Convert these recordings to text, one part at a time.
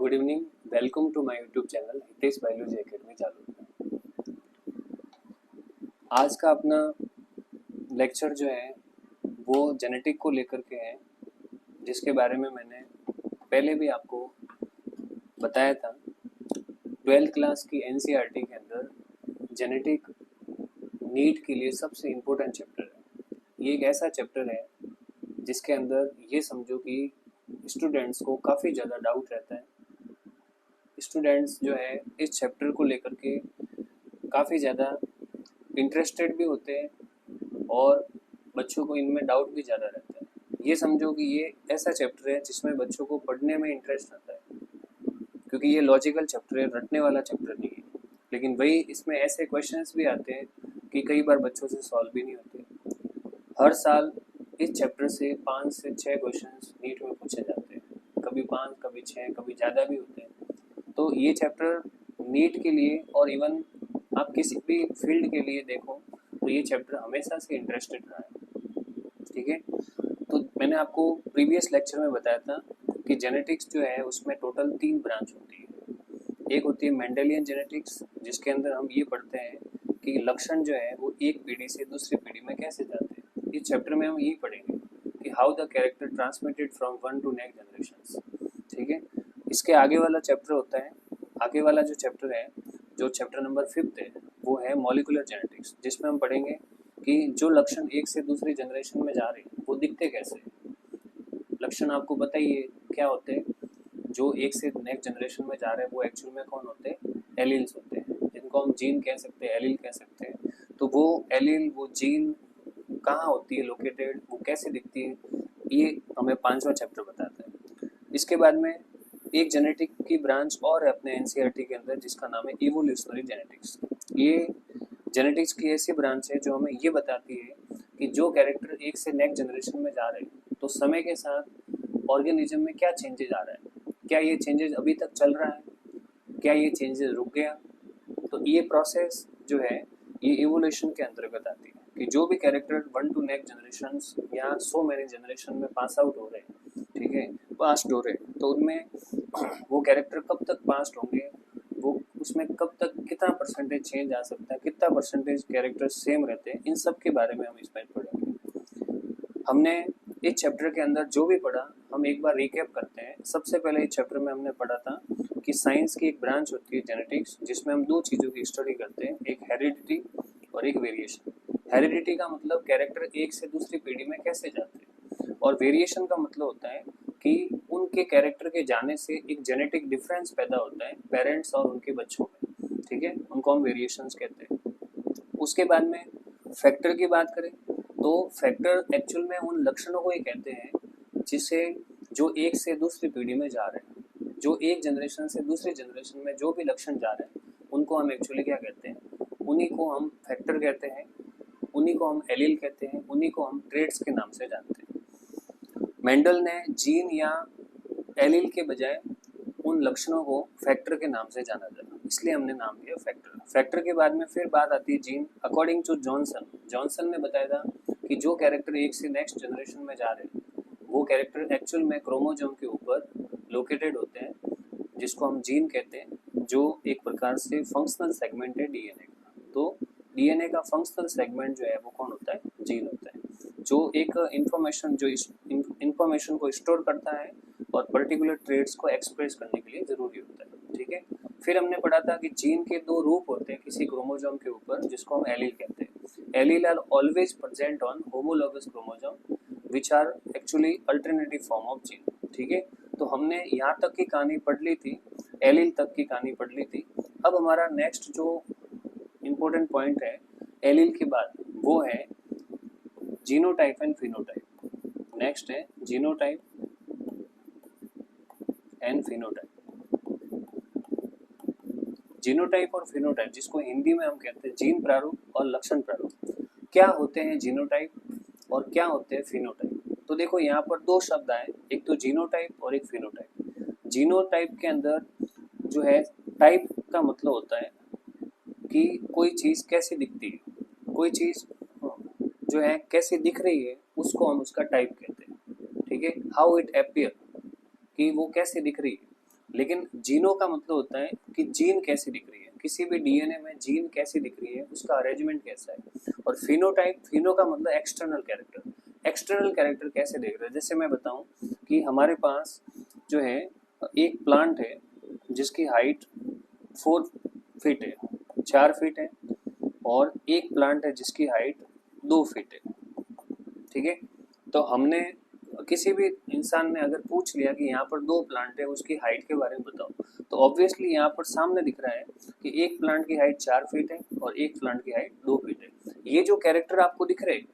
Good evening, welcome to my YouTube channel Hitesh biology academy चालू। आज का अपना लेक्चर जो है वो जेनेटिक को लेकर के है, जिसके बारे में मैंने पहले भी आपको बताया था। 12th क्लास की एनसीईआरटी के अंदर जेनेटिक नीट के लिए सबसे इम्पोर्टेंट चैप्टर है। ये एक ऐसा चैप्टर है जिसके अंदर ये समझो कि स्टूडेंट्स को काफ़ी ज़्यादा डाउट रहता है। स्टूडेंट्स जो है इस चैप्टर को लेकर के काफ़ी ज़्यादा इंटरेस्टेड भी होते हैं और बच्चों को इनमें डाउट भी ज़्यादा रहता है। ये समझो कि ये ऐसा चैप्टर है जिसमें बच्चों को पढ़ने में इंटरेस्ट आता है, क्योंकि ये लॉजिकल चैप्टर है, रटने वाला चैप्टर नहीं है। लेकिन वही इसमें ऐसे क्वेश्चंस भी आते हैं कि कई बार बच्चों से सॉल्व भी नहीं होते। हर साल इस चैप्टर से 5 से 6 क्वेश्चंस नीट में पूछे जाते हैं, कभी 5, कभी 6, कभी ज़्यादा भी होते हैं। तो ये चैप्टर नीट के लिए और इवन आप किसी भी फील्ड के लिए देखो तो ये चैप्टर हमेशा से इंटरेस्टेड रहा है। ठीक है, तो मैंने आपको प्रीवियस लेक्चर में बताया था कि जेनेटिक्स जो है उसमें टोटल 3 ब्रांच होती है। एक होती है मेंडेलियन जेनेटिक्स, जिसके अंदर हम ये पढ़ते हैं कि लक्षण जो है वो एक पीढ़ी से दूसरी पीढ़ी में कैसे जाते हैं। इस चैप्टर में हम यही पढ़ेंगे कि how the character transmitted from one two next generations. ठीक है, इसके आगे वाला चैप्टर होता है, आगे वाला जो चैप्टर है, जो चैप्टर नंबर 5 है, वो है मॉलिकुलर जेनेटिक्स, जिसमें हम पढ़ेंगे कि जो लक्षण एक से दूसरी जनरेशन में जा रहे हैं वो दिखते कैसे हैं। लक्षण आपको बताइए क्या होते हैं, जो एक से नेक्स्ट जनरेशन में जा रहे हैं वो एक्चुअल में कौन होते हैं? एलील्स होते हैं, जिनको हम जीन कह सकते हैं, एलील कह सकते हैं। तो वो एलील, वो जीन कहाँ होती है लोकेटेड, वो कैसे दिखती है, ये हमें 5वां चैप्टर बताता है। इसके बाद में एक जेनेटिक की ब्रांच और है अपने एनसीईआरटी के अंदर, जिसका नाम है इवोल्यूशनरी जेनेटिक्स। ये जेनेटिक्स की ऐसी ब्रांच है जो हमें ये बताती है कि जो कैरेक्टर एक से नेक्स्ट जनरेशन में जा रहे हैं तो समय के साथ ऑर्गेनिज्म में क्या चेंजेज आ रहा है, क्या ये चेंजेज अभी तक चल रहा है, क्या ये चेंजेस रुक गया। तो ये प्रोसेस जो है ये इवोल्यूशन के अंतर्गत आती है कि जो भी कैरेक्टर 1 टू नेक्स्ट जनरेशन या सो मैनी जनरेशन में पास आउट हो रहे हैं, ठीक है, पास्ट हो रहे हैं, तो उनमें वो कैरेक्टर कब तक पास्ट होंगे, वो उसमें कब तक कितना परसेंटेज चेंज आ सकता है, कितना परसेंटेज कैरेक्टर सेम रहते हैं, इन सब के बारे में हम इसमें पढ़ेंगे। हमने इस चैप्टर के अंदर जो भी पढ़ा हम एक बार रिकैप करते हैं। सबसे पहले इस चैप्टर में हमने पढ़ा था कि साइंस की एक ब्रांच होती है जेनेटिक्स, जिसमें हम 2 चीज़ों की स्टडी करते हैं, एक हेरिडिटी और एक वेरिएशन। हेरिडिटी का मतलब कैरेक्टर एक से दूसरी पीढ़ी में कैसे जाते हैं, और वेरिएशन का मतलब होता है कि उनके कैरेक्टर के जाने से एक जेनेटिक डिफरेंस पैदा होता है पेरेंट्स और उनके बच्चों में। ठीक है, उनको हम वेरिएशंस कहते हैं। उसके बाद में फैक्टर की बात करें तो फैक्टर एक्चुअल में उन लक्षणों को ही कहते हैं जिसे जो एक से दूसरी पीढ़ी में जा रहे हैं, जो एक जनरेशन से दूसरी जनरेशन में जो भी लक्षण जा रहे हैं उनको हम एक्चुअली क्या कहते हैं, उन्हीं को हम फैक्टर कहते हैं, उन्हीं को हम एलील कहते हैं, उन्हीं को हम ट्रेड्स के नाम से जानते हैं। मेंडल ने जीन या एलील के बजाय उन लक्षणों को फैक्टर के नाम से जाना जाता, इसलिए हमने नाम दिया फैक्टर। फैक्टर के बाद में फिर बात आती है जीन। अकॉर्डिंग टू जॉनसन ने बताया था कि जो कैरेक्टर एक से नेक्स्ट जनरेशन में जा रहे हैं वो कैरेक्टर एक्चुअल में क्रोमोजोम के ऊपर लोकेटेड होते हैं, जिसको हम जीन कहते हैं, जो एक प्रकार से फंक्शनल सेगमेंट है डीएनए का। तो डीएनए का फंक्शनल सेगमेंट जो है वो कौन होता है? जीन होता है, जो एक इंफॉर्मेशन जो इंफॉर्मेशन को स्टोर करता है और पर्टिकुलर ट्रेड्स को एक्सप्रेस करने के लिए ज़रूरी होता है। ठीक है, फिर हमने पढ़ा था कि जीन के 2 रूप होते हैं किसी क्रोमोजोम के ऊपर, जिसको हम एलील कहते हैं। Allele are always present on homologous chromosome which are actually alternative form of gene. ठीक है, तो हमने यहाँ तक की कहानी पढ़ ली थी, एलील तक की कहानी पढ़ ली थी। अब हमारा नेक्स्ट जो इम्पोर्टेंट पॉइंट है एलील के बाद वो है जीनोटाइप एंड फिनोटाइप। नेक्स्ट है जीनोटाइप एंड फिनोटाइप। जीनोटाइप और फिनोटाइप, जिसको हिंदी में हम कहते हैं जीन प्रारूप और लक्षण प्रारूप। क्या होते हैं जीनोटाइप और क्या होते हैं फिनोटाइप? तो देखो यहाँ पर 2 शब्द आए, एक तो जीनोटाइप और एक फिनोटाइप। जीनोटाइप के अंदर जो है टाइप का मतलब होता है कि कोई चीज़ कैसी दिखती है, कोई चीज़ जो है कैसी दिख रही है उसको हम उसका टाइप कहते हैं। ठीक है, हाउ इट अपीयर, कि वो कैसे दिख रही है। लेकिन जीनो का मतलब होता है कि जीन कैसी दिख रही है, किसी भी डीएनए में जीन कैसी दिख रही है, उसका अरेंजमेंट कैसा है। और फिनोटाइप, फिनो का मतलब एक्सटर्नल कैरेक्टर, एक्सटर्नल कैरेक्टर कैसे देख रहे हैं। जैसे मैं बताऊं कि हमारे पास जो है एक प्लांट है जिसकी हाइट 4 फीट है, 4 फीट है, और एक प्लांट है जिसकी हाइट 2 फीट है, ठीक है। तो हमने किसी भी इंसान ने अगर पूछ लिया कि यहाँ पर 2 प्लांट है, उसकी हाइट के बारे में बताओ, तो ऑब्वियसली यहाँ पर सामने दिख रहा है कि एक प्लांट की हाइट 4 फीट है और एक प्लांट की हाइट 2 फीट है। ये जो कैरेक्टर आपको दिख रहे हैं,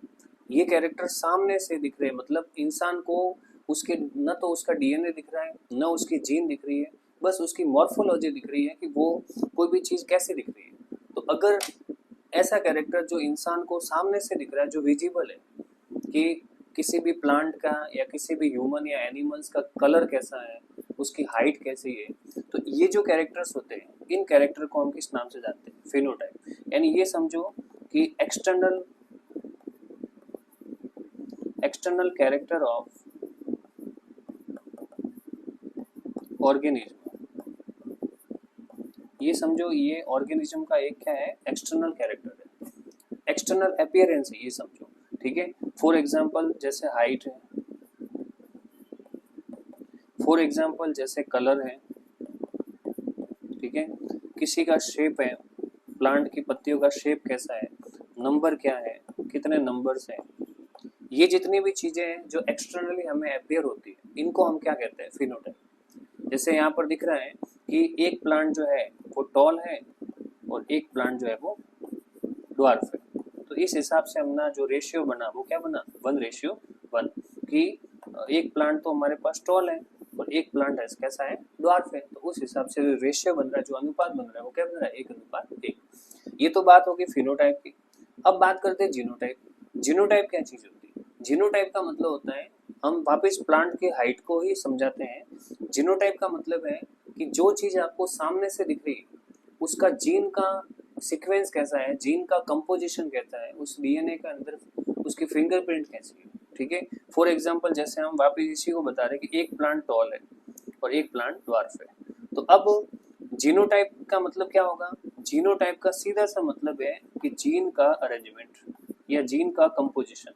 ये कैरेक्टर सामने से दिख रहे हैं, मतलब इंसान को उसके न तो उसका डीएनए दिख रहा है, न उसकी जीन दिख रही है, बस उसकी मॉर्फोलॉजी दिख रही है कि वो कोई भी चीज़ कैसे दिख रही है। तो अगर ऐसा कैरेक्टर जो इंसान को सामने से दिख रहा है, जो विजिबल है कि किसी भी प्लांट का या किसी भी ह्यूमन या एनिमल्स का कलर कैसा है, उसकी हाइट कैसी है, तो ये जो कैरेक्टर्स होते हैं, इन कैरेक्टर को हम किस नाम से जानते हैं? फिनोटाइप। यानी ये समझो कि एक्सटर्नल कैरेक्टर ऑफ ऑर्गेनिज्म, ये समझो ये ऑर्गेनिज्म का एक क्या है? एक्सटर्नल कैरेक्टर है, एक्सटर्नल अपीयरेंस है, ये समझो, ठीक है। फॉर एग्जांपल जैसे हाइट है, फॉर एग्जांपल जैसे कलर है, ठीक है। किसी का शेप है, प्लांट की पत्तियों का शेप कैसा है, नंबर क्या है, कितने नंबर्स हैं, ये जितनी भी चीजें हैं जो एक्सटर्नली हमें अपीयर होती है, इनको हम क्या कहते हैं? फिनोटाइप। जैसे यहाँ पर दिख रहा है कि एक प्लांट जो है वो टॉल है और एक प्लांट जो है वो ड्वार्फ है, तो इस हिसाब से हमने जो रेशियो बना वो क्या बना? 1:1, कि एक प्लांट तो हमारे पास टॉल है और एक प्लांट है कैसा है? ड्वार्फ है, तो उस हिसाब से जो रेशियो बन रहा है, जो अनुपात बन रहा है, वो क्या बन रहा है? 1:1। ये तो बात होगी फिनोटाइप की। अब बात करते हैं जीनोटाइप। जीनोटाइप क्या चीज होती है? जीनोटाइप का मतलब होता है, हम वापस प्लांट के हाइट को ही समझाते हैं। जीनोटाइप का मतलब है कि जो चीज आपको सामने से दिख रही है, उसका जीन का सीक्वेंस कैसा है, जीन का कंपोजिशन कैसा है, उस डीएनए के अंदर उसकी फिंगरप्रिंट कैसी है, ठीक है। फॉर एग्जांपल जैसे हम वापस इसी को बता रहे हैं कि एक प्लांट टॉल है और एक प्लांट ड्वार्फ है, तो अब जीनोटाइप का मतलब क्या होगा? जीनोटाइप का सीधा सा मतलब है कि जीन का अरेंजमेंट या जीन का कंपोजिशन,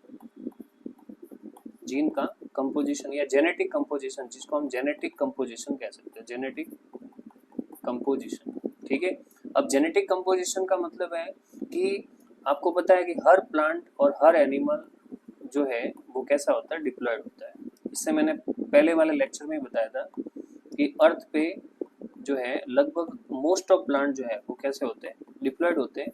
जीन का कंपोजिशन या जेनेटिक कंपोजिशन, जिसको हम जेनेटिक कंपोजिशन कह सकते हैं, जेनेटिक कंपोजिशन, ठीक है। अब जेनेटिक कंपोजिशन का मतलब है कि आपको पता है कि हर प्लांट और हर एनिमल जो है वो कैसा होता है? डिप्लॉयड होता है। इससे मैंने पहले वाले लेक्चर में बताया था कि अर्थ पे जो है लगभग मोस्ट ऑफ प्लांट जो है वो कैसे होते हैं? डिप्लॉयड होते हैं,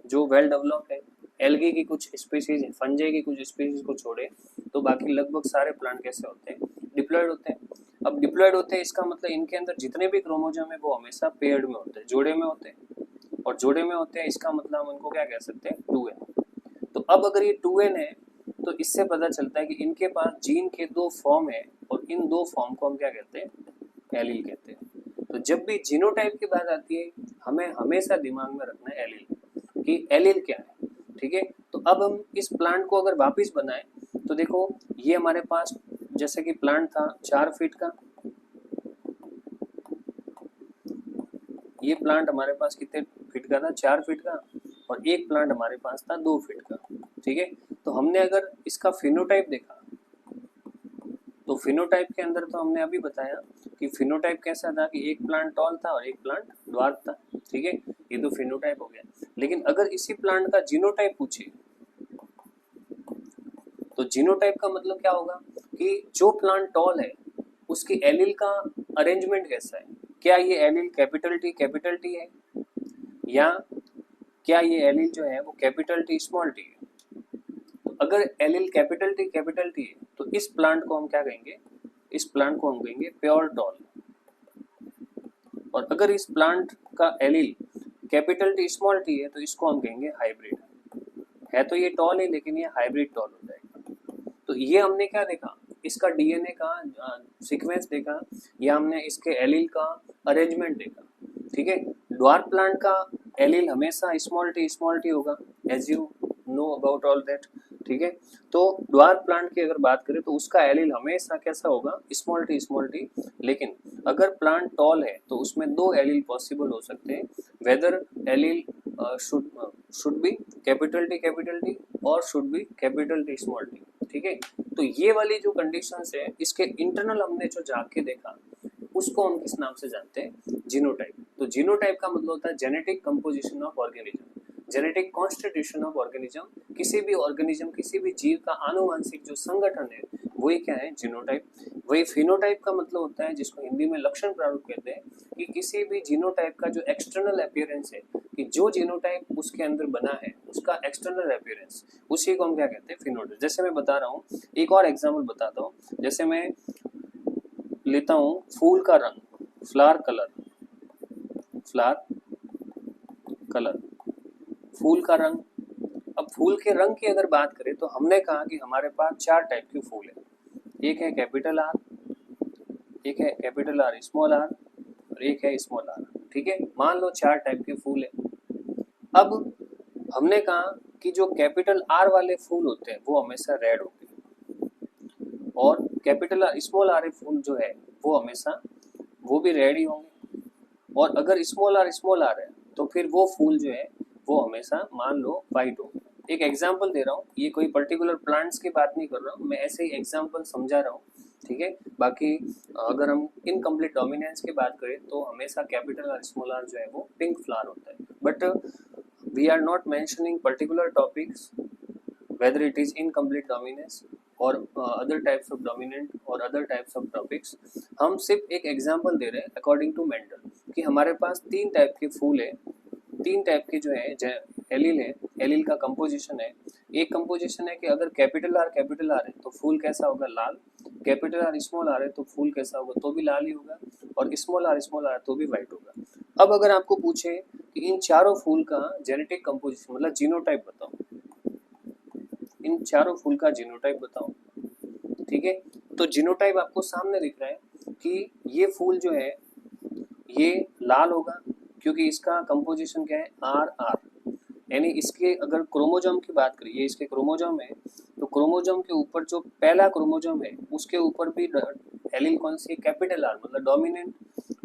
जो वेल डेवलप्ड है। एल्गी की कुछ स्पीशीज, फंजाई की कुछ स्पीशीज को छोड़े तो बाकी लगभग सारे प्लांट कैसे होते हैं? डिप्लॉयड होते हैं। अब डिप्लॉयड होते हैं इसका मतलब इनके अंदर जितने भी क्रोमोसोम है वो हमेशा पेयर्ड में होते हैं, जोड़े में होते हैं, और जोड़े में होते हैं इसका मतलब हम उनको क्या कह सकते हैं? 2n। तो अब अगर ये 2n है तो इससे पता चलता है कि इनके पास जीन के 2 फॉर्म है और इन 2 फॉर्म को हम क्या कहते हैं? एलील कहते हैं। तो जब भी जीनोटाइप की बात आती है, हमें हमेशा दिमाग में रखना है एलील, कि एलील क्या है, ठीक है। तो अब हम इस प्लांट को अगर वापस बनाएं तो देखो ये हमारे पास जैसे कि प्लांट था 4 फीट का, ये प्लांट हमारे पास कितने फीट का था? 4 फीट का, और एक प्लांट हमारे पास था 2 फीट का, ठीक है। तो हमने अगर इसका फिनोटाइप देखा तो फिनोटाइप के अंदर तो हमने अभी बताया कि फिनोटाइप कैसा था कि एक प्लांट टॉल था और एक प्लांट ड्वार्फ था, ठीक है। ये तो फिनोटाइप हो गया। लेकिन अगर इसी प्लांट का जीनोटाइप पूछे तो जीनोटाइप का मतलब क्या होगा कि जो प्लांट टॉल है उसकी एलील का अरेंजमेंट कैसा है? क्या ये एलील कैपिटल टी है, या क्या ये एलील जो है वो कैपिटल टी स्मॉल टी है? तो अगर एलील कैपिटल टी है तो इस प्लांट को हम क्या कहेंगे? इस प्लांट को हम कहेंगे प्योर टॉल। और अगर इस प्लांट का allele capital T small T है तो इसको हम कहेंगे हाइब्रिड। है तो ये टॉल है लेकिन ये हाइब्रिड टॉल हो जाएगा। तो ये हमने क्या देखा? इसका डीएनए का सीक्वेंस देखा, या हमने इसके एलील का अरेंजमेंट देखा, ठीक है। ड्वार्फ प्लांट का एलील हमेशा स्मॉल टी होगा, as you know about all that. ठीक है। तो ड्वार्फ प्लांट की अगर बात करें तो उसका एलील हमेशा कैसा होगा, स्मॉल टी, लेकिन अगर प्लांट टॉल है तो उसमें दो एलील पॉसिबल हो सकते हैं, whether allele should be capital T और should be capital T small T, ठीक है। तो ये वाली जो कंडीशंस है इसके इंटरनल हमने जो झांक के देखा उसको हम किस नाम से जानते हैं, जीनोटाइप। तो जीनोटाइप का मतलब होता है genetic composition of organism, genetic constitution of organism, किसी भी ऑर्गेनिज्म किसी भी जीव का आनुवंशिक जो संगठन है वही क्या है, जीनोटाइप। वही फिनोटाइप का मतलब होता है, जिसको हिंदी में लक्षण प्रारूप कहते हैं, कि किसी भी जीनोटाइप का जो एक्सटर्नल अपीयरेंस है, कि जो जीनोटाइप उसके अंदर बना है उसका एक्सटर्नल अपीयरेंस, उसी को हम क्या कहते हैं, फिनोटाइप। जैसे मैं बता रहा हूँ, एक और एग्जाम्पल बताता हूँ, जैसे मैं लेता हूँ फूल का रंग, फ्लावर कलर, फूल का रंग। अब फूल के रंग की अगर बात करें तो हमने कहा कि हमारे पास चार टाइप के फूल है, एक है कैपिटल आर, एक है कैपिटल आर स्मॉल आर, और एक है स्मॉल आर, ठीक है। मान लो चार टाइप के फूल है। अब हमने कहा कि जो कैपिटल आर वाले फूल होते हैं वो हमेशा रेड होते हैं, और कैपिटल आर स्मॉल आर फूल जो है वो हमेशा वो भी रेड ही होंगे, और अगर स्मॉल आर है तो फिर वो फूल जो है वो हमेशा मान लो वाइट होंगे। एक एग्जांपल दे रहा हूँ, ये कोई पर्टिकुलर प्लांट्स की बात नहीं कर रहा हूँ, मैं ऐसे ही एग्जांपल समझा रहा हूँ, ठीक है। बाकी अगर हम इनकम्प्लीट डोमिनेंस की बात करें तो हमेशा कैपिटल और स्मॉल आर जो है वो पिंक फ्लावर होता है, but we are not mentioning particular topics whether it is incomplete dominance or other types of dominant or other types of topics। हम सिर्फ एक एग्जांपल दे रहे हैं अकॉर्डिंग टू मेंडल, कि हमारे पास तीन टाइप के फूल है, तीन टाइप के जो है एलील है, एलील का कंपोजिशन है। एक कंपोजिशन है कि अगर कैपिटल आर है तो फूल कैसा होगा, लाल, कैपिटल आर स्मॉल आर है तो फूल कैसा होगा, तो भी लाल ही होगा, और स्मॉल आर तो भी वाइट होगा। अब अगर आपको पूछे कि इन चारों फूल का जेनेटिक कंपोजिशन मतलब जीनोटाइप बताओ, इन चारों फूल का जीनोटाइप बताओ, ठीक है। तो जीनोटाइप आपको सामने दिख रहा है कि ये फूल जो है ये लाल होगा, क्योंकि इसका कंपोजिशन क्या है, आर आर, यानी इसके अगर क्रोमोजोम की बात करिए, इसके क्रोमोजोम है तो क्रोमोजोम के ऊपर जो पहला क्रोमोजोम है उसके ऊपर भी एलील कौन सी है, कैपिटल आर मतलब डोमिनेंट,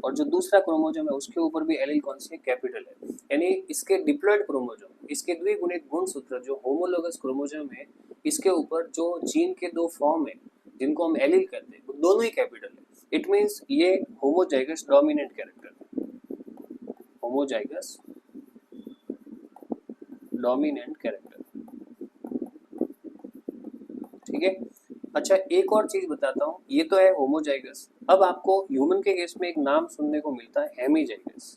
और जो दूसरा क्रोमोजोम है उसके ऊपर भी एलील कौन सी है, कैपिटल है। यानी इसके डिप्लॉइड क्रोमोजोम, इसके द्विगुणित गुणसूत्र जो होमोलोगस क्रोमोजोम है, इसके ऊपर जो जीन के दो फॉर्म है जिनको हम एलील कहते हैं वो दोनों ही कैपिटल है। इट मीन्स ये homozygous dominant character, homozygous dominant character, ठीक है। अच्छा एक और चीज बताता हूँ, ये तो है होमोजाइगस। अब आपको ह्यूमन के केस में एक नाम सुनने को मिलता है हेमीजाइगस।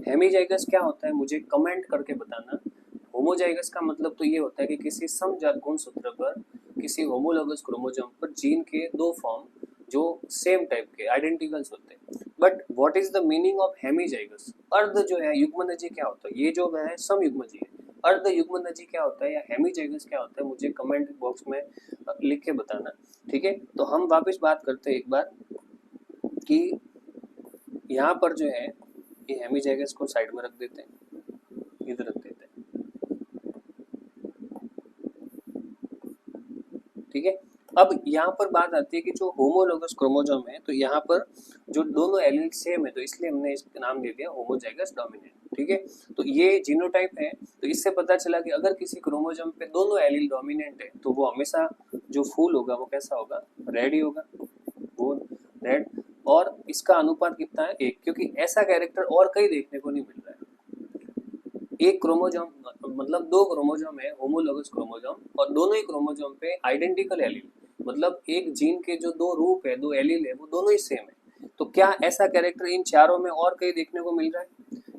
हेमीजाइगस क्या होता है मुझे कमेंट करके बताना। होमोजाइगस का मतलब तो ये होता है कि किसी समजात गुणसूत्र पर, किसी होमोलोगस क्रोमोसोम पर जीन के दो फॉर्म जो सेम टाइप के आइडेंटिकल्स होते हैं। But what is the meaning of hemizygous? अर्ध जो है युग्मनजी क्या होता है, ये जो है समयुग्मजी है, अर्ध युग्मनजी क्या होता है या हेमीजाइगस क्या होता है, मुझे कमेंट बॉक्स में लिख के बताना, ठीक है। तो हम वापस बात करते हैं एक बार कि यहाँ पर जो है ये हेमीजाइगस को साइड में रख देते हैं, इधर रख देते हैं, ठीक है। अब यहाँ पर बात आती है कि जो होमोलोगस क्रोमोसोम है तो यहाँ पर जो दोनों एलील सेम है तो इसलिए हमने इसका नाम दे दिया होमोजाइगस डोमिनेंट, ठीक है। तो ये जीनोटाइप है, तो इससे पता चला कि अगर किसी क्रोमोसोम पे दोनों एलील डोमिनेंट है तो वो हमेशा जो फूल होगा वो कैसा होगा, रेड ही होगा, वो रेड। और इसका अनुपात कितना है, एक, क्योंकि ऐसा कैरेक्टर और कहीं देखने को नहीं मिल रहा है। एक क्रोमोसोम मतलब दो क्रोमोसोम है होमोलोगस क्रोमोसोम, और दोनों ही क्रोमोसोम पे आइडेंटिकल एलील, मतलब एक जीन के जो दो रूप है, दो एलील है, वो दोनों ही सेम है। तो क्या ऐसा कैरेक्टर इन चारों में और कहीं देखने को मिल रहा है?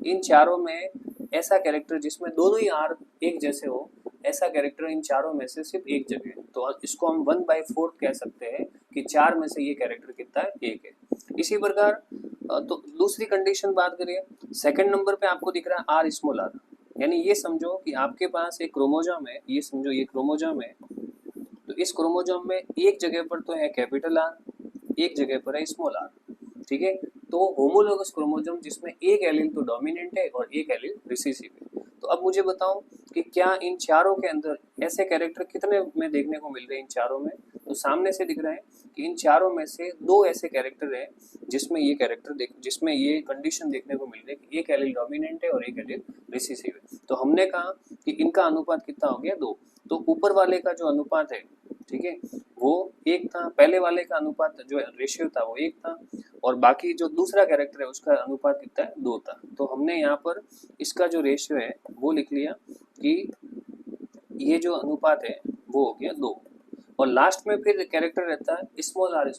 इन चारों में ऐसा कैरेक्टर जिसमें दोनों ही आर एक जैसे हो, ऐसा कैरेक्टर इन चारों में से सिर्फ एक जगह है, तो इसको हम 1/4 कह सकते हैं कि चार में से ये कैरेक्टर कितना है, एक है। इसी प्रकार तो दूसरी कंडीशन बात करिए, सेकंड नंबर पे आपको दिख रहा है आर स्मॉल आर, यानी ये समझो कि आपके पास एक क्रोमोसोम है, ये समझो ये क्रोमोसोम है, तो इस क्रोमोसोम में एक जगह पर तो है कैपिटल आर, एक जगह पर है स्मॉल आर, ठीक है। तो होमोलोगस क्रोमोसोम जिसमें एक एलील तो डोमिनेंट है और एक एलील रिसेसिव है, तो अब मुझे बताओ कि क्या इन चारों के अंदर ऐसे कैरेक्टर कितने में देखने को मिल रहे हैं इन चारों में? तो सामने से दिख रहा है कि इन चारों में से दो ऐसे कैरेक्टर है जिसमें ये कंडीशन देखने को मिल रही है कि एक एलील डोमिनेंट है और एक एलील रिसेसिव है। तो हमने कहा कि इनका अनुपात कितना हो गया? 2। तो ऊपर वाले का जो अनुपात है, ठीक है, वो 1 था, पहले वाले का अनुपात जो रेशियो था वो 1 था, और बाकी जो दूसरा कैरेक्टर है उसका अनुपात कितना है? 2 था। तो हमने यहाँ पर इसका जो रेशियो है वो लिख लिया कि ये जो अनुपात है वो हो गया 2। और लास्ट में फिर कैरेक्टर रहता है स्मॉल आर।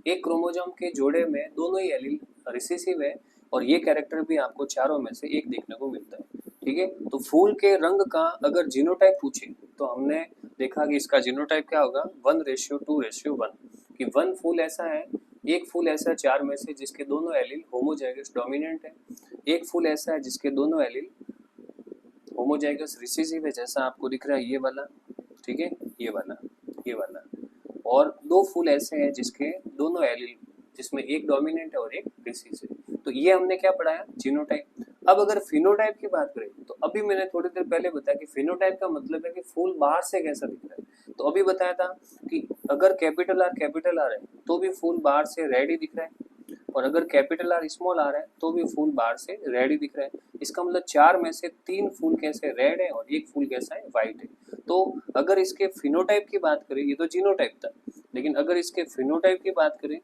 एक क्रोमोसोम के जोड़े में दोनों ही एलील रिसेसिव है, और ये कैरेक्टर भी आपको चारों में से एक देखने को मिलता है, ठीक है। तो फूल के रंग का अगर जीनोटाइप पूछे तो हमने देखा कि इसका जीनोटाइप क्या होगा? 1:2:1, कि 1 फूल ऐसा है, एक फूल ऐसा है चार में से जिसके दोनों एलील होमोजाइगस डोमिनेंट है, एक फूल ऐसा है जिसके दोनों एलील होमोजाइगस रिसेसिव है, जैसा आपको दिख रहा है ये वाला, ठीक है, ये वाला, और 2 फूल ऐसे हैं जिसके दोनों एलील, जिसमें एक डोमिनेंट है और एक रिसेसिव है। तो ये हमने क्या पढ़ाया? जीनोटाइप। अब अगर फिनोटाइप की बात करें तो अभी मैंने थोड़ी देर पहले बताया कि फिनोटाइप का मतलब है कि फूल बाहर से कैसा दिख रहा है। तो अभी बताया था कि अगर कैपिटल आर है तो भी फूल बाहर से रेड ही दिख रहा है, और अगर कैपिटल आर स्मॉल आर है तो भी फूल बाहर से रेड ही दिख रहा है। इसका मतलब 4 में से 3 फूल कैसे रेड है और एक फूल कैसा है? व्हाइट है। तो अगर इसके फिनोटाइप की बात करें, ये तो जीनोटाइप था, लेकिन अगर इसके फिनोटाइप की बात करें,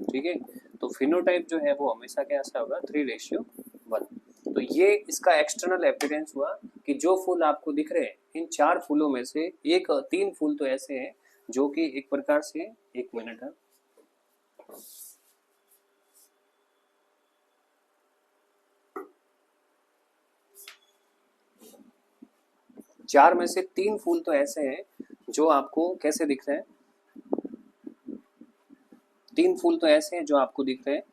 ठीक है, तो फिनोटाइप जो है वो हमेशा कैसा होगा? 3:1। तो ये इसका एक्सटर्नल एविडेंस हुआ कि जो फूल आपको दिख रहे हैं इन 4 फूलों में से 3 फूल तो ऐसे हैं जो कि एक प्रकार से, 1 मिनट है, चार में से 3 फूल तो ऐसे हैं जो आपको कैसे दिख रहे हैं? 3 फूल तो ऐसे हैं जो आपको दिख रहे हैं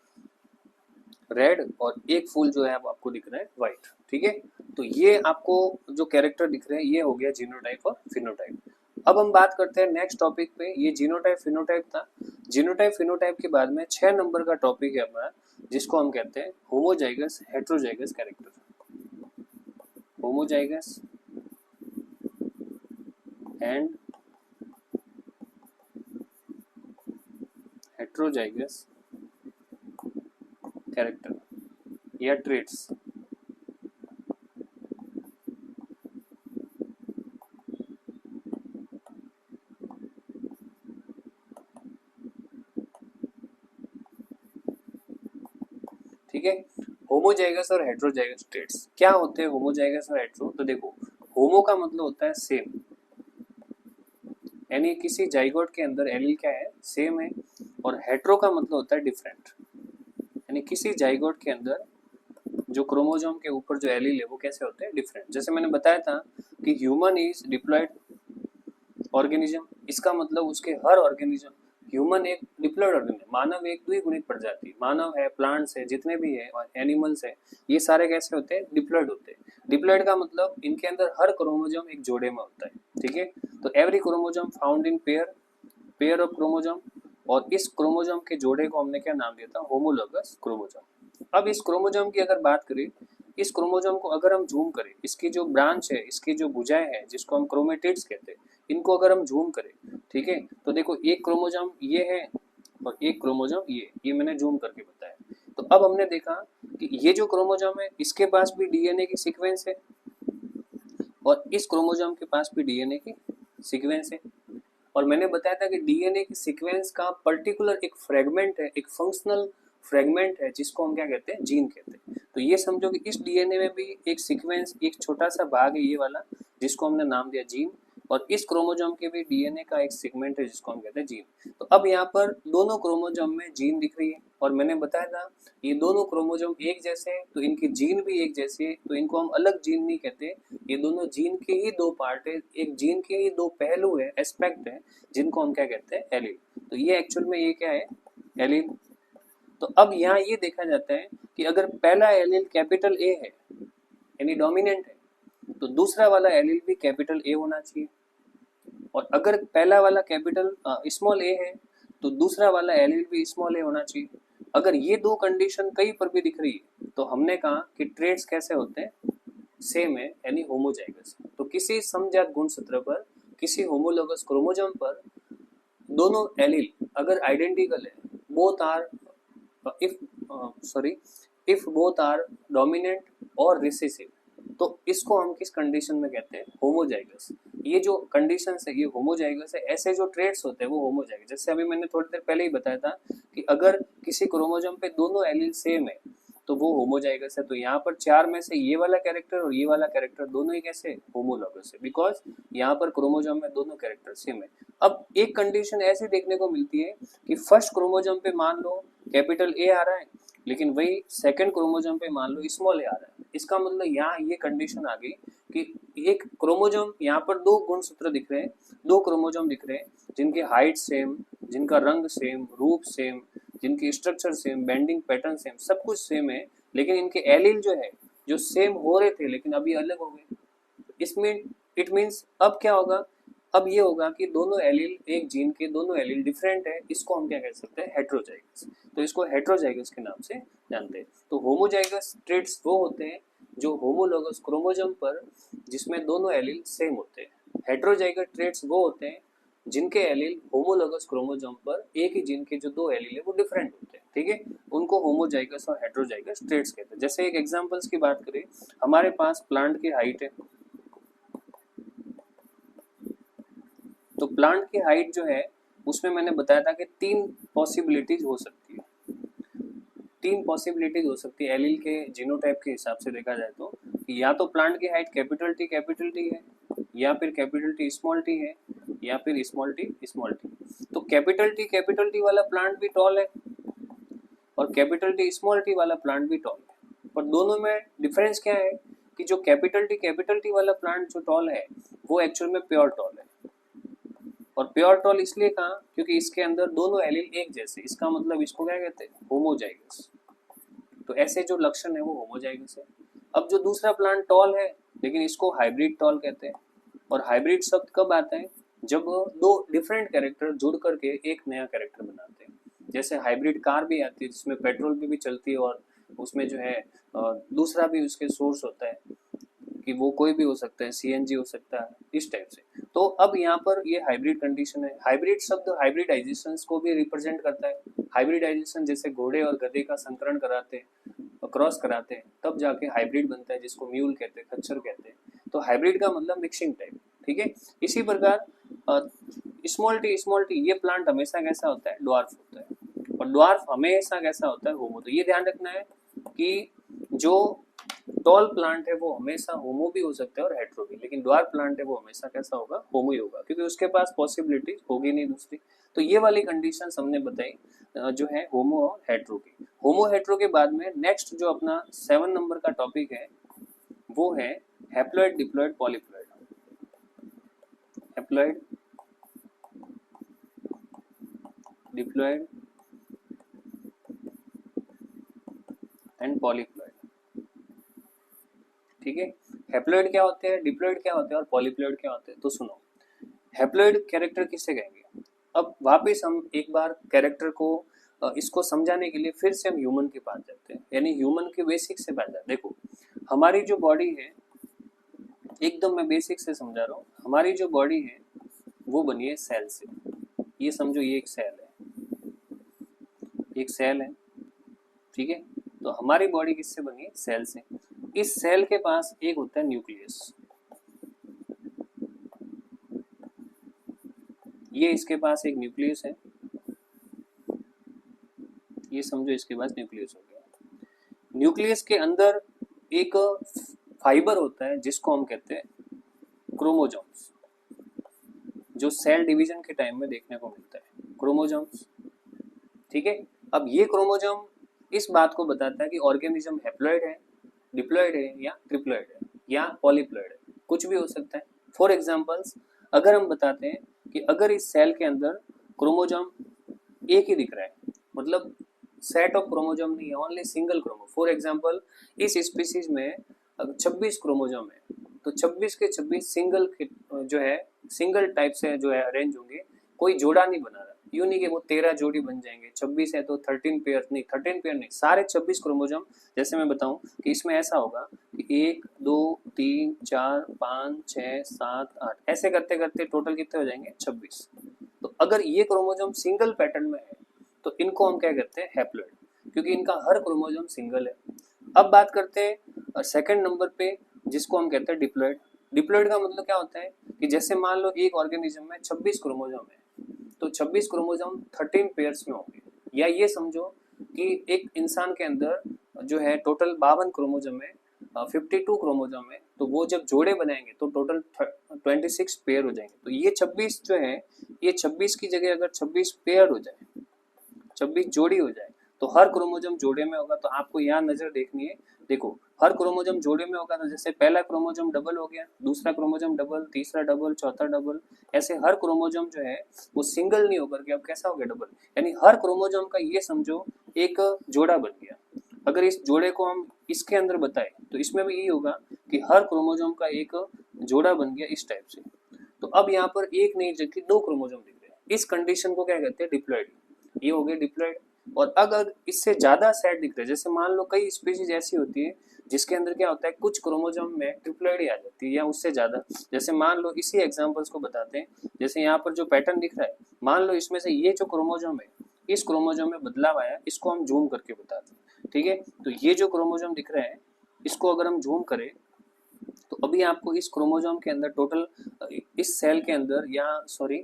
रेड, और एक फूल जो है वो आपको दिख रहा है व्हाइट, ठीक है। तो ये आपको जो कैरेक्टर दिख रहे हैं ये हो गया जीनोटाइप और फिनोटाइप। अब हम बात करते हैं नेक्स्ट टॉपिक पे। ये जीनोटाइप फिनोटाइप था। जीनोटाइप फिनोटाइप के बाद में 6 नंबर का टॉपिक है हमारा, जिसको हम कहते हैं homozygous heterozygous character. Homozygous and heterozygous character या ट्रेट्स। ठीक है, होमोजाइगस और हेट्रोजाइगस ट्रेट्स क्या होते हैं? होमोजाइगस और हेट्रो, तो देखो, होमो का मतलब होता है सेम, यानी किसी जाइगोट के अंदर एलील क्या है? सेम है, और हेट्रो का मतलब होता है डिफरेंट, यानी किसी जाइगोट के अंदर जो क्रोमोसोम के ऊपर जो एलील है वो कैसे होते हैं? डिफरेंट। जैसे मैंने बताया था कि ह्यूमन इज डिप्लॉयड ऑर्गेनिज्म, इसका मतलब उसके हर ऑर्गेनिज्म, ह्यूमन एक डिप्लॉयड ऑर्गेनिज्म, मानव एक द्विगुणित प्रजाति, मानव है, प्लांट्स है, जितने भी है और एनिमल्स है, ये सारे कैसे होते हैं? डिप्लॉयड होते हैं। डिप्लॉयड का मतलब इनके अंदर हर क्रोमोसोम एक जोड़े में होता है, ठीक है। तो every chromosome found in pair of chromosome, और इस क्रोमोसोम के जोड़े को हमने क्या नाम दिया था? Homologous chromosome. अब इस क्रोमोसोम की अगर बात करें, इस क्रोमोसोम को अगर हम जूम करें, इसकी जो ब्रांच है, इसकी जो भुजाएं हैं जिसको हम क्रोमेटिड्स कहते हैं, इनको अगर हम जूम करें, ठीक है, तो देखो एक क्रोमोसोम ये है और एक क्रोमोसोम ये मैंने जूम करके बताया। तो अब हमने देखा कि ये जो क्रोमोसोम है इसके पास भी डीएनए की सीक्वेंस है, और इस क्रोमोसोम के पास भी डीएनए की सीक्वेंस है, और मैंने बताया था कि डीएनए की सीक्वेंस का पर्टिकुलर एक फ्रेगमेंट है, एक फंक्शनल फ्रेगमेंट है, जिसको हम क्या कहते हैं? जीन कहते हैं। तो ये समझो कि इस डीएनए में भी एक सीक्वेंस, एक छोटा सा भाग है ये वाला, जिसको हमने नाम दिया जीन, और इस क्रोमोसोम के भी डीएनए का एक सेगमेंट है जिसको हम कहते हैं जीन। तो अब यहाँ पर दोनों क्रोमोसोम में जीन दिख रही है, और मैंने बताया था ये दोनों क्रोमोसोम एक जैसे हैं तो इनकी जीन भी एक जैसी है, तो इनको हम अलग जीन नहीं कहते, ये दोनों जीन के ही 2 पार्ट है, एक जीन के ही 2 पहलू है, एस्पेक्ट है, जिनको हम क्या कहते हैं? एलील। तो ये एक्चुअल में ये क्या है? एलील। तो अब यहाँ ये देखा जाता है कि अगर पहला एलील कैपिटल ए है यानी डोमिनेंट है, तो दूसरा वाला एलील भी कैपिटल ए होना चाहिए, और अगर पहला वाला कैपिटल स्मॉल ए है तो दूसरा वाला एलील भी स्मॉल ए होना चाहिए। अगर ये 2 कंडीशन कहीं पर भी दिख रही है तो हमने कहा कि ट्रेट्स कैसे होते हैं? सेम है यानी होमोजाइगस। तो किसी समजात गुणसूत्र पर, किसी होमोलोगस क्रोमोसोम पर दोनों एलील अगर आइडेंटिकल है, both are if both are dominant और रिसेसिव, तो इसको हम किस कंडीशन में कहते हैं? होमोजाइगस। ये जो कंडीशन है ये होमोजाइगस है। ऐसे जो ट्रेट्स होते हैं वो होमोजाइगस। जैसे अभी मैंने थोड़ी देर पहले ही बताया था कि अगर किसी क्रोमोसोम पे दोनों एलील सेम है तो वो होमोजाइगस है। तो यहाँ पर 4 में से ये वाला कैरेक्टर और ये वाला कैरेक्टर दोनों ही कैसे होमोलॉगस है, बिकॉज यहाँ पर क्रोमोसोम में दोनों कैरेक्टर सेम है। अब एक कंडीशन ऐसी देखने को मिलती है कि फर्स्ट क्रोमोसोम पे मान लो कैपिटल ए आ रहा है, लेकिन वही सेकंड क्रोमोसोम पे मान लो स्मॉल ए आ रहा है। इसका मतलब यहाँ ये कंडीशन आ गई कि एक क्रोमोसोम, यहाँ पर दो गुणसूत्र दिख रहे हैं, दो क्रोमोसोम दिख रहे हैं जिनकी हाइट सेम, जिनका रंग सेम, रूप सेम, जिनकी structure same, bending pattern same, सब कुछ सेम है, लेकिन इनके एलील जो है जो सेम हो रहे थे लेकिन अभी अलग हो गए। इसमें इट मीन्स अब क्या होगा? अब ये होगा कि दोनों एलील, एक जीन के दोनों एलील डिफरेंट है। इसको हम क्या कह सकते हैं? हेट्रोजाइगस। तो इसको हेट्रोजाइगस के नाम से जानते हैं। तो होमोजाइगस ट्रेट्स वो होते हैं जो होमोलोगस क्रोमोसोम पर जिसमें दोनों एलील सेम होते हैं। हेट्रोजाइगस ट्रेट्स वो होते हैं जिनके एलील होमोलोगस क्रोमोसोम पर एक ही जीन के जो दो एलील है वो डिफरेंट होते हैं। ठीक है, उनको होमोजाइगस और हेट्रोजाइगस ट्रेट्स कहते हैं। जैसे एक एग्जांपल्स की बात करें, हमारे पास प्लांट की हाइट है, तो प्लांट की हाइट जो है उसमें मैंने बताया था कि 3 पॉसिबिलिटीज हो सकती है। 3 पॉसिबिलिटीज हो सकती है एलील के जीनोटाइप के हिसाब से देखा जाए तो, या तो प्लांट की हाइट कैपिटल टी है, या फिर कैपिटल टी स्मॉल टी है, या फिर स्मॉल टी। तो कैपिटल टी वाला प्लांट भी टॉल है और कैपिटल टी स्मॉल टी वाला प्लांट भी टॉल है, पर दोनों में डिफरेंस क्या है कि जो कैपिटल टी वाला प्लांट जो टॉल है वो एक्चुअल में प्योर टॉल है। और प्योर टॉल इसलिए कहा क्योंकि इसके अंदर दोनों एलील एक जैसे, इसका मतलब इसको क्या कहते हैं? होमोजाइगस। तो ऐसे जो लक्षण है वो होमोजाइगस है। अब जो दूसरा प्लांट टॉल है लेकिन इसको हाइब्रिड टॉल कहते हैं। और हाइब्रिड शब्द कब आता है? जब दो डिफरेंट कैरेक्टर जुड़ करके एक नया कैरेक्टर बनाते हैं। जैसे हाइब्रिड कार भी आती है जिसमें पेट्रोल पे भी चलती है और उसमें जो है दूसरा भी उसके सोर्स होता है कि वो कोई भी हो सकता है, सीएनजी हो सकता है, इस टाइप से। तो अब यहाँ पर ये हाइब्रिड कंडीशन है। हाइब्रिड शब्द हाइब्रिडाइजेशन को भी रिप्रेजेंट करता है। हाइब्रिडाइजेशन जैसे घोड़े और गधे का संकरण कराते हैं, क्रॉस कराते हैं, तब जाके हाइब्रिड बनता है जिसको म्यूल कहते हैं, खच्चर कहते हैं। तो हाइब्रिड का मतलब मिक्सिंग टाइप। ठीक है, इसी प्रकार स्मॉल टी ये प्लांट हमेशा कैसा होता है? ड्वार्फ होता है। और ड्वार्फ हमेशा कैसा होता है? होमो। तो ये ध्यान रखना है कि जो टॉल प्लांट है वो हमेशा होमो भी हो सकता है और हेट्रो भी, लेकिन ड्वार्फ प्लांट है वो हमेशा कैसा होगा? होमो ही होगा, क्योंकि उसके पास पॉसिबिलिटी होगी नहीं दूसरी। तो ये वाली कंडीशन हमने बताई जो है होमो और हेट्रो की। होमो हेट्रो के बाद में नेक्स्ट जो अपना 7 नंबर का टॉपिक है वो है haploid, diploid, polyploid. Haploid, diploid and polyploid. ठीक है, हैप्लॉइड क्या होते हैं, डिप्लॉइड क्या होते हैं और पॉलीप्लॉइड क्या होते हैं? तो सुनो, हैप्लॉइड कैरेक्टर किसे कहेंगे? अब वापस हम एक बार कैरेक्टर को इसको समझाने के लिए फिर से हम ह्यूमन के पास जाते हैं, यानी ह्यूमन के बेसिक से बात जाते। देखो, हमारी जो बॉडी है, एकदम मैं बेसिक से समझा रहा हूँ, हमारी जो बॉडी है वो बनी है सेल से। ये समझो ये एक सेल है, एक सेल है। ठीक है, तो हमारी बॉडी किससे बनी है? सेल से। इस सेल के पास एक होता है न्यूक्लियस, ये इसके पास एक न्यूक्लियस है, ये समझो इसके पास न्यूक्लियस हो गया। न्यूक्लियस के अंदर एक फाइबर होता है जिसको हम कहते हैं क्रोमोसोम्स, जो सेल डिवीजन के टाइम में देखने को मिलता है, क्रोमोसोम्स। ठीक है, अब ये क्रोमोसोम इस बात को बताता है कि ऑर्गेनिज्म हैप्लॉइड है, डिप्लॉइड है या ट्रिप्लॉइड है या पॉलीप्लॉइड है, कुछ भी हो सकता है। फॉर एग्जांपल्स, अगर हम बताते हैं कि अगर इस सेल के अंदर क्रोमोसोम एक ही दिख रहा है, मतलब सेट ऑफ क्रोमोसोम नहीं है, only single chromo. For example, इस स्पीसीज में 26 क्रोमोसोम है, तो 26 के 26 सिंगल जो है सिंगल टाइप से जो है अरेंज होंगे, कोई जोड़ा नहीं बना रहा। यूं नहीं कि वो 13 जोड़ी बन जाएंगे, 26 है तो 13 पेयर नहीं, 13 पेयर नहीं, सारे 26 क्रोमोजोम। जैसे मैं बताऊं कि इसमें ऐसा होगा कि 1 2 3 4 5 6 7 8 ऐसे करते करते टोटल कितने हो जाएंगे 26। तो अगर ये क्रोमोजोम सिंगल पैटर्न में है तो इनको हम क्या कहते हैं हैप्लॉइड, क्योंकि इनका हर क्रोमोजोम सिंगल है। अब बात करते हैं सेकंड नंबर पे जिसको हम कहते हैं डिप्लॉइड। डिप्लॉइड का मतलब क्या होता है कि जैसे मान लो एक ऑर्गेनिज्म में 26 क्रोमोजोम है तो 26 क्रोमोजोम 13 पेयर्स में होंगे, या ये समझो कि एक इंसान के अंदर जो है टोटल 52 क्रोमोजोम है, 52 क्रोमोजोम है, तो वो जब जोड़े बनाएंगे तो टोटल 26 पेयर हो जाएंगे। तो ये 26 जो है, ये 26 की जगह अगर 26 पेयर हो जाए, 26 जोड़ी हो जाए, तो हर क्रोमोजोम जोड़े में होगा। तो आपको यहाँ नजर देखनी है, देखो हर क्रोमोजोम जोड़े में होगा, तो जैसे पहला क्रोमोजोम डबल हो गया, दूसरा क्रोमोजोम डबल, तीसरा डबल, चौथा डबल, ऐसे हर क्रोमोजोम जो है वो सिंगल नहीं होकर के अब कैसा हो गया डबल, यानी हर क्रोमोजोम का ये समझो एक जोड़ा बन गया। अगर इस जोड़े को हम इसके अंदर बताए तो इसमें भी यही होगा कि हर क्रोमोजोम का एक जोड़ा बन गया इस टाइप से। तो अब यहाँ पर एक नहीं जबकि दो क्रोमोजोम दिख रहे हैं, इस कंडीशन को क्या कहते हैं डिप्लॉइड। ये हो गया डिप्लॉइड। और अगर इससे ज्यादा सेट दिख रहे हैं, जैसे मान लो कई स्पीशीज ऐसी होती है जिसके अंदर क्या होता है कुछ क्रोमोजोम में ट्रिप्लॉइड ही आ जाती है या उससे ज्यादा। जैसे मान लो इसी एग्जांपल्स को बताते हैं, जैसे यहाँ पर जो पैटर्न दिख रहा है, मान लो इसमें से ये जो क्रोमोजोम है, इस क्रोमोजोम में बदलाव आया, इसको हम जूम करके बताते हैं, ठीक है। तो ये जो क्रोमोजोम दिख रहा है इसको अगर हम जूम करें तो अभी आपको इस क्रोमोजोम के अंदर टोटल, इस सेल के अंदर या सॉरी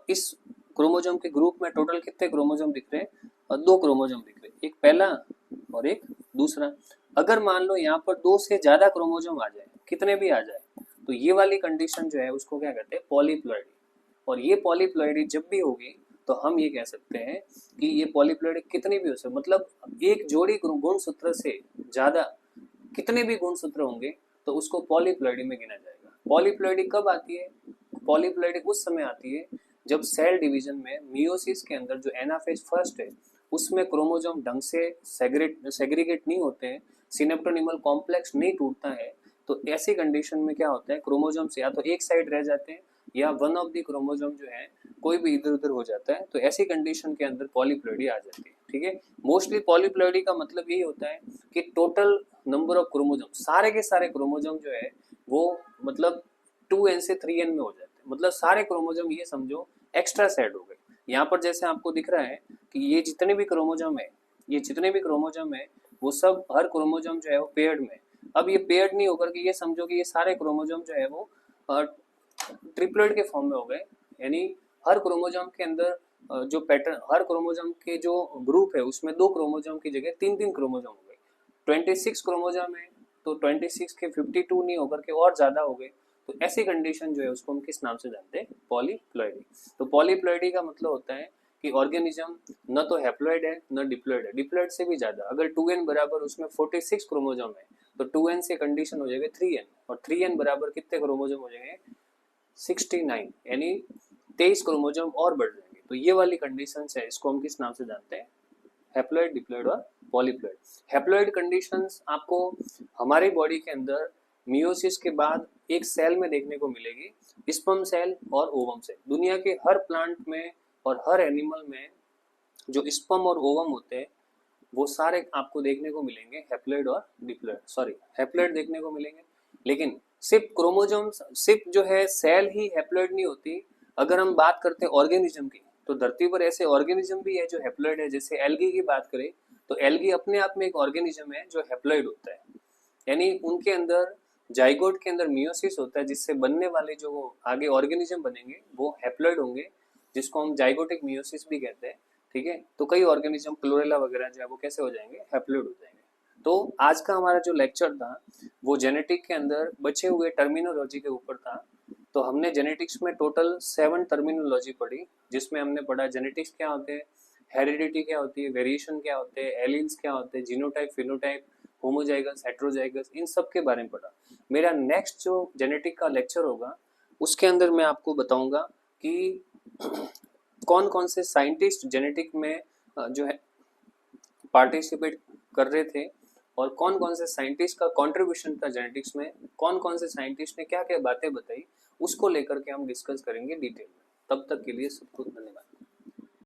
इस क्रोमोजोम के ग्रुप में टोटल कितने क्रोमोजोम दिख रहे हैं, दो क्रोमोजोम दिख रहे हैं, एक पहला और एक दूसरा। अगर मान लो यहाँ पर दो से ज्यादा क्रोमोजोम आ जाए, कितने भी आ जाए, तो ये वाली कंडीशन जो है उसको क्या कहते हैं पॉलीप्लॉइडी। और ये पॉलीप्लॉइडी जब भी होगी तो हम ये कह सकते हैं कि ये पॉलीप्लॉइडी कितनी भी हो सकती, मतलब एक जोड़ी गुणसूत्र से ज्यादा कितने भी गुणसूत्र होंगे तो उसको पॉलीप्लॉइडी में गिना जाएगा। पॉलीप्लॉइडी कब आती है, पॉलीप्लॉइडी उस समय आती है जब सेल डिवीजन में मियोसिस के अंदर जो एनाफेज फर्स्ट है उसमें क्रोमोजोम ढंग से सेग्रीगेट नहीं होते हैं, सिनेप्टोनिमल कॉम्प्लेक्स नहीं टूटता है। तो ऐसी कंडीशन में क्या होता है क्रोमोजोम से या तो एक साइड रह जाते हैं या वन ऑफ द क्रोमोजोम जो है कोई भी इधर उधर हो जाता है, तो ऐसी कंडीशन के अंदर पॉलीप्लॉइडी आ जाती है, ठीक है। मोस्टली पॉलीप्लॉइडी का मतलब यही होता है कि टोटल नंबर ऑफ क्रोमोजोम, सारे के सारे क्रोमोजोम जो है वो मतलब 2n से 3n में हो जाते हैं, मतलब सारे क्रोमोजोम ये समझो एक्स्ट्रा सेट हो गए। यहाँ पर जैसे आपको दिख रहा है कि ये जितने भी क्रोमोजोम है, ये जितने भी क्रोमोजोम है वो सब हर क्रोमोजोम जो है वो पेयर्ड में। अब ये पेयर्ड नहीं होकर के ये समझो कि ये सारे क्रोमोजोम जो है वो ट्रिपलेट के फॉर्म में हो गए, यानी हर क्रोमोजोम के अंदर जो पैटर्न, हर क्रोमोजोम के जो ग्रुप है उसमें दो क्रोमोजोम की जगह तीन तीन क्रोमोजोम हो गए। 26 क्रोमोजोम है तो 26 के 52 नहीं होकर के और ज्यादा हो गए। तो ऐसी कंडीशन जो है उसको हम किस नाम से जानते हैं पॉलीप्लॉइडी। तो पॉलीप्लॉइडी का मतलब होता है कि ऑर्गेनिज्म न तो हैप्लॉइड है न डिप्लॉइड है, डिप्लॉइड से भी ज्यादा। अगर 2n बराबर उसमें 46 क्रोमोजोम है तो 2n से कंडीशन हो जाएगा 3n, और 3n बराबर कितने क्रोमोजोम हो जाएंगे 69, यानी 23 क्रोमोजोम और बढ़ जाएंगे। तो ये वाली कंडीशन है, इसको हम किस नाम से जानते हैं हैप्लॉइड, डिप्लॉइड और पॉलीप्लॉइड। हैप्लॉइड कंडीशंस आपको हमारी बॉडी के अंदर मियोसिस के बाद एक सेल में देखने को मिलेगी, स्पर्म सेल और ओवम सेल। दुनिया के हर प्लांट में और हर एनिमल में जो स्पर्म और ओवम होते हैं वो सारे आपको देखने को मिलेंगे हैप्लॉइड और डिप्लॉइड, सॉरी हैप्लॉइड देखने को मिलेंगे। लेकिन सिर्फ क्रोमोजोम, सिर्फ जो है सेल ही हैप्लॉइड नहीं होती। अगर हम बात करते हैं ऑर्गेनिज्म की तो धरती पर ऐसे ऑर्गेनिज्म भी है जो हैप्लॉइड है। जैसे एल्गी की बात करें तो एल्गी अपने आप में एक ऑर्गेनिज्म है जो हैप्लॉइड होता है, यानी उनके अंदर जाइगोट के अंदर मियोसिस होता है जिससे बनने वाले जो आगे ऑर्गेनिज्म बनेंगे वो हैप्लॉइड होंगे, जिसको हम जाइगोटिक मियोसिस भी कहते हैं, ठीक है। तो कई ऑर्गेनिज्म क्लोरेला वगैरह जो है वो कैसे हो जाएंगे हैप्लॉइड हो जाएंगे। तो आज का हमारा जो लेक्चर था वो जेनेटिक के अंदर बचे हुए टर्मिनोलॉजी के ऊपर था। तो हमने जेनेटिक्स में टोटल 7 टर्मिनोलॉजी पढ़ी, जिसमें हमने पढ़ा जेनेटिक्स क्या होते हैं, हेरिडिटी क्या होती है, वेरिएशन क्या होते हैं, एलील्स क्या होते हैं, जीनोटाइप, फिनोटाइप, होमोजाइगस, हेट्रोजाइगस, इन सब के बारे में पढ़ा। मेरा नेक्स्ट जो जेनेटिक का लेक्चर होगा उसके अंदर मैं आपको बताऊंगा कि कौन कौन से साइंटिस्ट जेनेटिक में जो है पार्टिसिपेट कर रहे थे और कौन कौन से साइंटिस्ट का कंट्रीब्यूशन था जेनेटिक्स में, कौन कौन से साइंटिस्ट ने क्या क्या बातें बताई, उसको लेकर के हम डिस्कस करेंगे डिटेल में। तब तक के लिए सबको धन्यवाद।